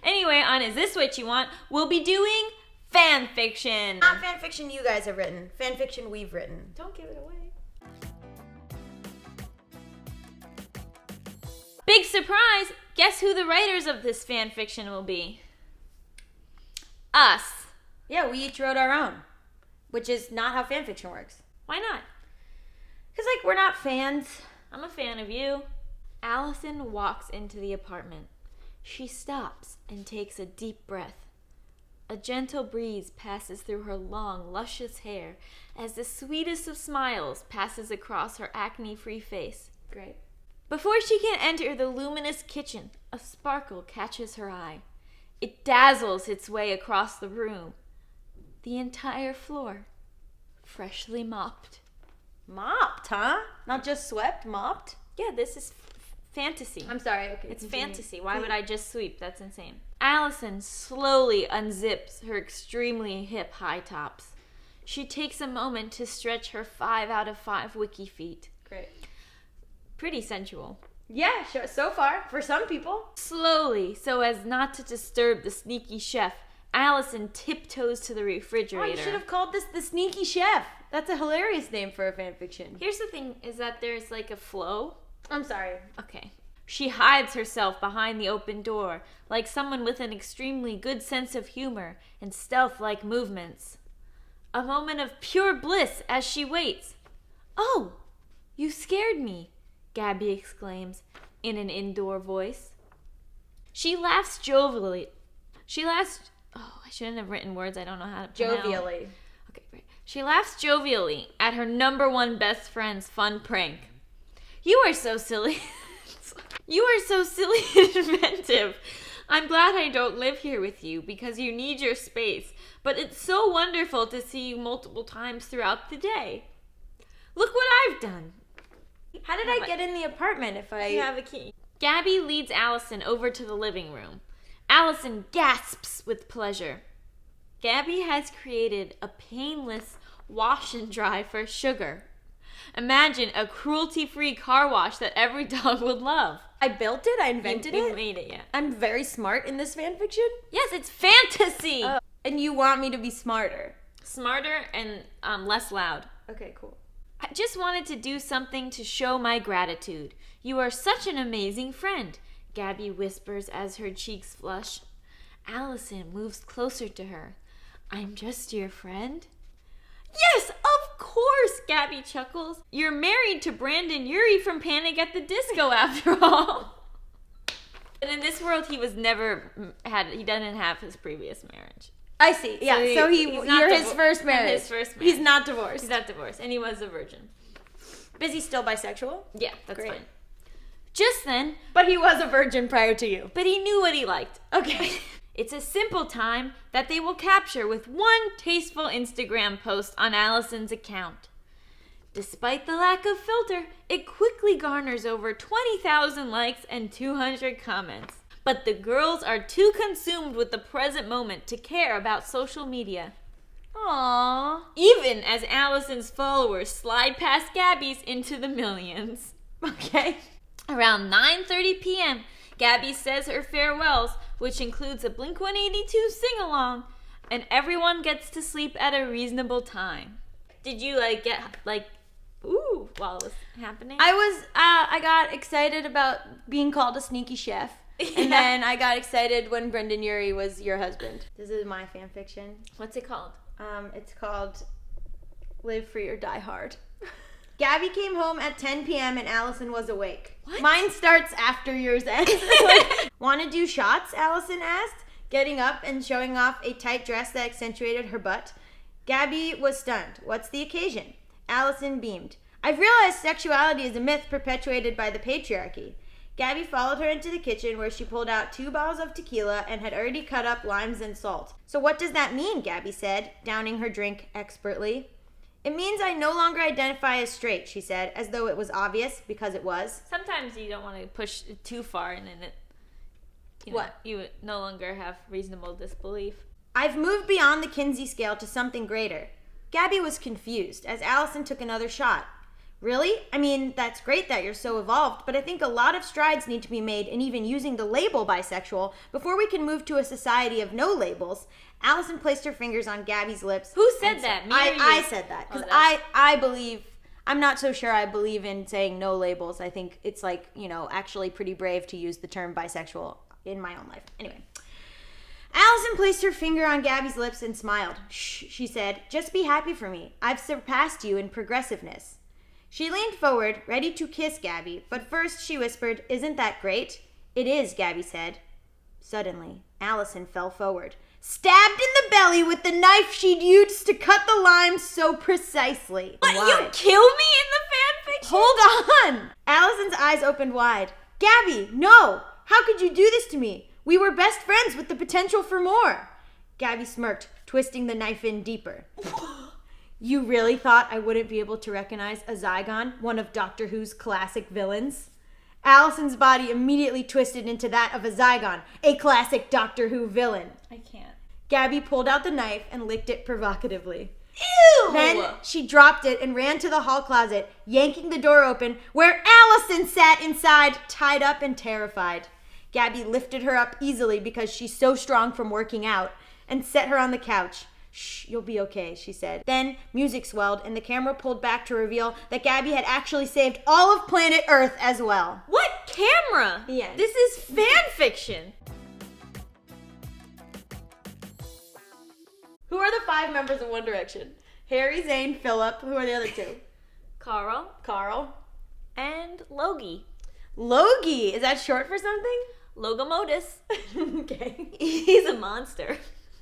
Anyway, on Is This What You Want, we'll be doing fan fiction. Not fan fiction you guys have written. Fan fiction we've written. Don't give it away. Big surprise! Guess who the writers of this fan fiction will be? Us. Yeah, we each wrote our own, which is not how fan fiction works. Why not? Because, we're not fans. I'm a fan of you. Allison walks into the apartment. She stops and takes a deep breath. A gentle breeze passes through her long, luscious hair as the sweetest of smiles passes across her acne-free face. Great. Before she can enter the luminous kitchen, a sparkle catches her eye. It dazzles its way across the room. The entire floor, freshly mopped. Mopped, huh? Not just swept, mopped? Yeah, this is fantasy. I'm sorry, okay. It's continue. fantasy. Why would I just sweep? That's insane. Allison slowly unzips her extremely hip high tops. She takes a moment to stretch her 5 out of 5 wiki feet. Great. Pretty sensual. Yeah, sure. So far, for some people. Slowly, so as not to disturb the sneaky chef, Allison tiptoes to the refrigerator. Oh, you should have called this The Sneaky Chef. That's a hilarious name for a fanfiction. Here's the thing, is that there's like a flow. I'm sorry. Okay. She hides herself behind the open door, like someone with an extremely good sense of humor and stealth-like movements. A moment of pure bliss as she waits. "Oh, you scared me," Gabby exclaims in an indoor voice. She laughs jovially. I shouldn't have written words I don't know how to pronounce. Jovially. Okay, right. She laughs jovially at her number one best friend's fun prank. "You are so silly." "You are so silly and inventive. I'm glad I don't live here with you because you need your space, but it's so wonderful to see you multiple times throughout the day. Look what I've done." How did I get in the apartment if I... You have a key. Gabby leads Allison over to the living room. Allison gasps with pleasure. Gabby has created a painless wash and dry for Sugar. Imagine a cruelty-free car wash that every dog would love. I built it? I invented it? You made it, yeah. I'm very smart in this fanfiction? Yes, it's fantasy! And you want me to be smarter? Smarter and less loud. Okay, cool. "I just wanted to do something to show my gratitude. You are such an amazing friend," Gabby whispers as her cheeks flush. Allison moves closer to her. "I'm just your friend?" "Yes, of course," Gabby chuckles. "You're married to Brandon Urie from Panic at the Disco after all." And in this world, he doesn't have his previous marriage. I see. Yeah, so you're his first marriage. His first marriage. He's not divorced. He's not divorced, and he was a virgin. Is he still bisexual? Yeah, that's Great. fine. Just then, But he was a virgin prior to you. but he knew what he liked. Okay. It's a simple time that they will capture with one tasteful Instagram post on Allison's account. Despite the lack of filter, it quickly garners over 20,000 likes and 200 comments. But the girls are too consumed with the present moment to care about social media. Aww. Even as Allison's followers slide past Gabby's into the millions. Okay. Around 9:30 p.m., Gabby says her farewells, which includes a Blink-182 sing-along, and everyone gets to sleep at a reasonable time. Did you, get, ooh, while it was happening? I got excited about being called a sneaky chef. And then I got excited when Brendan Urie was your husband. This is my fan fiction. What's it called? It's called Live Free or Die Hard. Gabby came home at 10 p.m. and Allison was awake. What? Mine starts after yours ends. Want to do shots? Allison asked, getting up and showing off a tight dress that accentuated her butt. Gabby was stunned. What's the occasion? Allison beamed. I've realized sexuality is a myth perpetuated by the patriarchy. Gabby followed her into the kitchen where she pulled out 2 bottles of tequila and had already cut up limes and salt. So what does that mean? Gabby said, downing her drink expertly. It means I no longer identify as straight, she said, as though it was obvious, because it was. Sometimes you don't want to push it too far and then you would no longer have reasonable disbelief. I've moved beyond the Kinsey scale to something greater. Gabby was confused as Allison took another shot. Really? I mean, that's great that you're so evolved, but I think a lot of strides need to be made in even using the label bisexual before we can move to a society of no labels. Allison placed her fingers on Gabby's lips. Who said that? Me or you? I said that because I believe, I'm not so sure I believe in saying no labels. I think it's like, actually pretty brave to use the term bisexual in my own life. Anyway. Allison placed her finger on Gabby's lips and smiled. Shh, she said, just be happy for me. I've surpassed you in progressiveness. She leaned forward, ready to kiss Gabby, but first she whispered, isn't that great? It is, Gabby said. Suddenly, Allison fell forward, stabbed in the belly with the knife she'd used to cut the lime so precisely. What, you kill me in the fanfiction? Hold on! Allison's eyes opened wide. Gabby, no! How could you do this to me? We were best friends with the potential for more. Gabby smirked, twisting the knife in deeper. You really thought I wouldn't be able to recognize a Zygon, one of Doctor Who's classic villains? Allison's body immediately twisted into that of a Zygon, a classic Doctor Who villain. I can't. Gabby pulled out the knife and licked it provocatively. Ew! Then she dropped it and ran to the hall closet, yanking the door open, where Allison sat inside, tied up and terrified. Gabby lifted her up easily because she's so strong from working out, and set her on the couch. Shh, you'll be okay, she said. Then music swelled and the camera pulled back to reveal that Gabby had actually saved all of planet Earth as well. What camera? The end. This is fan fiction. Who are the 5 members of One Direction? Harry, Zayn, Philip. Who are the other 2? Carl. And Logie. Logie. Is that short for something? Logomotus. Okay. He's a monster.